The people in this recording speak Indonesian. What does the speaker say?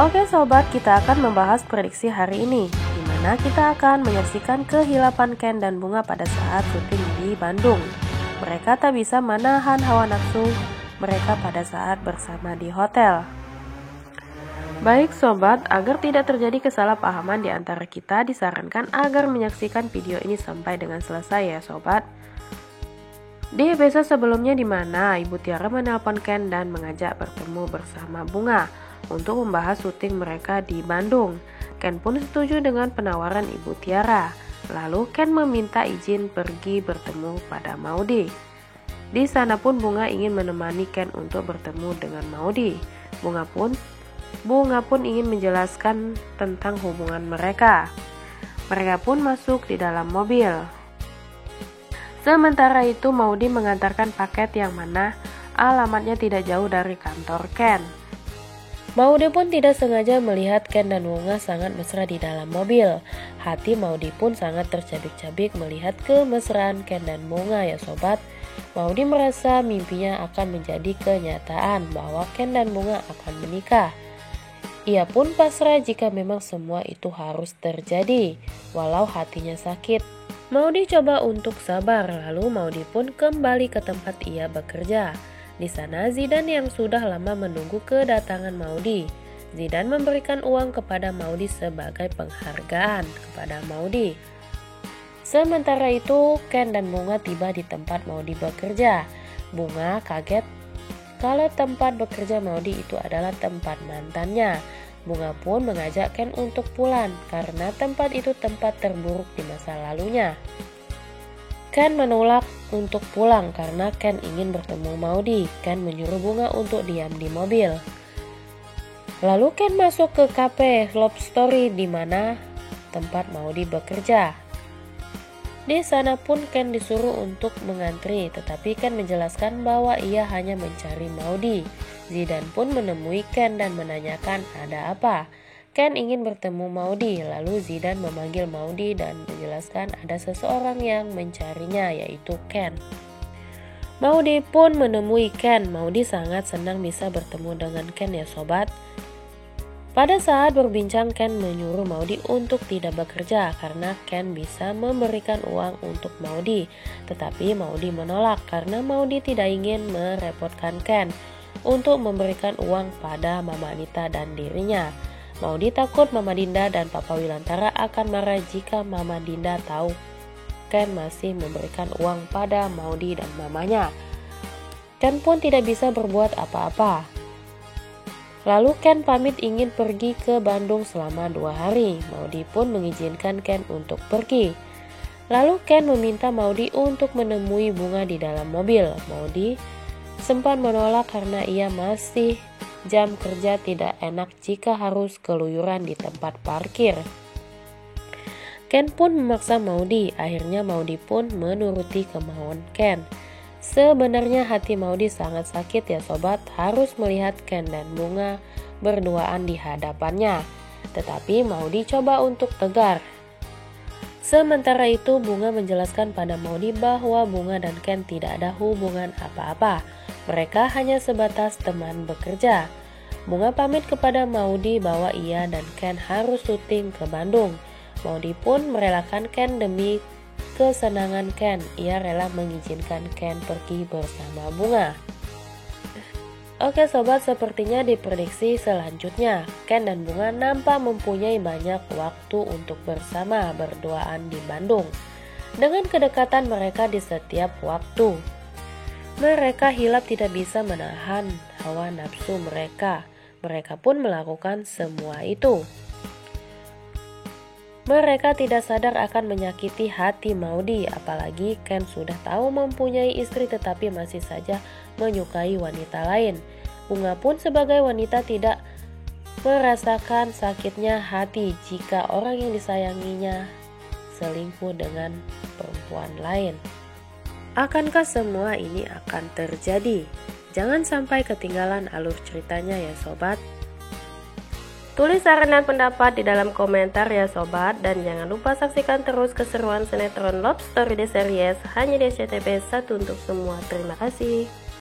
Oke sobat, kita akan membahas prediksi hari ini, di mana kita akan menyaksikan kehilapan Ken dan Bunga pada saat syuting di Bandung. Mereka tak bisa menahan hawa nafsu mereka pada saat bersama di hotel. Baik sobat, agar tidak terjadi kesalahpahaman di antara kita, disarankan agar menyaksikan video ini sampai dengan selesai ya sobat. Di episode sebelumnya di mana Ibu Tiara menelpon Ken dan mengajak bertemu bersama Bunga untuk membahas syuting mereka di Bandung. Ken pun setuju dengan penawaran Ibu Tiara. Lalu Ken meminta izin pergi bertemu pada Maudy. Di sana pun Bunga ingin menemani Ken untuk bertemu dengan Maudy. Bunga pun ingin menjelaskan tentang hubungan mereka. Mereka pun masuk di dalam mobil. Sementara itu Maudy mengantarkan paket yang mana alamatnya tidak jauh dari kantor Ken. Maudy pun tidak sengaja melihat Ken dan Bunga sangat mesra di dalam mobil. Hati Maudy pun sangat tercabik-cabik melihat kemesraan Ken dan Bunga ya sobat. Maudy merasa mimpinya akan menjadi kenyataan bahwa Ken dan Bunga akan menikah. Ia pun pasrah jika memang semua itu harus terjadi, walau hatinya sakit. Maudy coba untuk sabar, lalu Maudy pun kembali ke tempat ia bekerja. Di sana Zidan yang sudah lama menunggu kedatangan Maudy. Zidan memberikan uang kepada Maudy sebagai penghargaan kepada Maudy. Sementara itu Ken dan Bunga tiba di tempat Maudy bekerja. Bunga kaget kalau tempat bekerja Maudy itu adalah tempat mantannya. Bunga pun mengajak Ken untuk pulang karena tempat itu tempat terburuk di masa lalunya. Ken menolak untuk pulang karena Ken ingin bertemu Maudy. Ken menyuruh Bunga untuk diam di mobil. Lalu Ken masuk ke kafe Love Story di mana tempat Maudy bekerja. Di sana pun Ken disuruh untuk mengantri, tetapi Ken menjelaskan bahwa ia hanya mencari Maudy. Zidan pun menemui Ken dan menanyakan ada apa. Ken ingin bertemu Maudy, lalu Zidan memanggil Maudy dan menjelaskan ada seseorang yang mencarinya, yaitu Ken. Maudy pun menemui Ken. Maudy sangat senang bisa bertemu dengan Ken ya sobat. Pada saat berbincang, Ken menyuruh Maudy untuk tidak bekerja karena Ken bisa memberikan uang untuk Maudy. Tetapi Maudy menolak karena Maudy tidak ingin merepotkan Ken untuk memberikan uang pada Mama Anita dan dirinya. Maudy takut Mama Dinda dan Papa Wilantara akan marah jika Mama Dinda tahu Ken masih memberikan uang pada Maudy dan mamanya. Ken pun tidak bisa berbuat apa-apa. Lalu Ken pamit ingin pergi ke Bandung selama 2 hari. Maudy pun mengizinkan Ken untuk pergi. Lalu Ken meminta Maudy untuk menemui Bunga di dalam mobil. Maudy sempat menolak karena ia masih jam kerja tidak enak jika harus keluyuran di tempat parkir. Ken pun memaksa Maudy. Akhirnya Maudy pun menuruti kemauan Ken. Sebenarnya hati Maudy sangat sakit ya sobat, harus melihat Ken dan Bunga berduaan di hadapannya. Tetapi Maudy coba untuk tegar. Sementara itu Bunga menjelaskan pada Maudy bahwa Bunga dan Ken tidak ada hubungan apa-apa. Mereka hanya sebatas teman bekerja. Bunga pamit kepada Maudy bahwa ia dan Ken harus syuting ke Bandung. Maudy pun merelakan Ken demi kesenangan Ken. Ia rela mengizinkan Ken pergi bersama Bunga. Oke sobat, sepertinya diprediksi selanjutnya Ken dan Bunga nampak mempunyai banyak waktu untuk bersama berduaan di Bandung. Dengan kedekatan mereka di setiap waktu, mereka hilap tidak bisa menahan hawa nafsu mereka. Mereka pun melakukan semua itu. Mereka tidak sadar akan menyakiti hati Maudy, apalagi Ken sudah tahu mempunyai istri tetapi masih saja menyukai wanita lain. Bunga pun sebagai wanita tidak merasakan sakitnya hati jika orang yang disayanginya selingkuh dengan perempuan lain. Akankah semua ini akan terjadi? Jangan sampai ketinggalan alur ceritanya ya sobat. Tulis saran dan pendapat di dalam komentar ya sobat. Dan jangan lupa saksikan terus keseruan sinetron Love Story The Series hanya di SCTV 1 untuk semua. Terima kasih.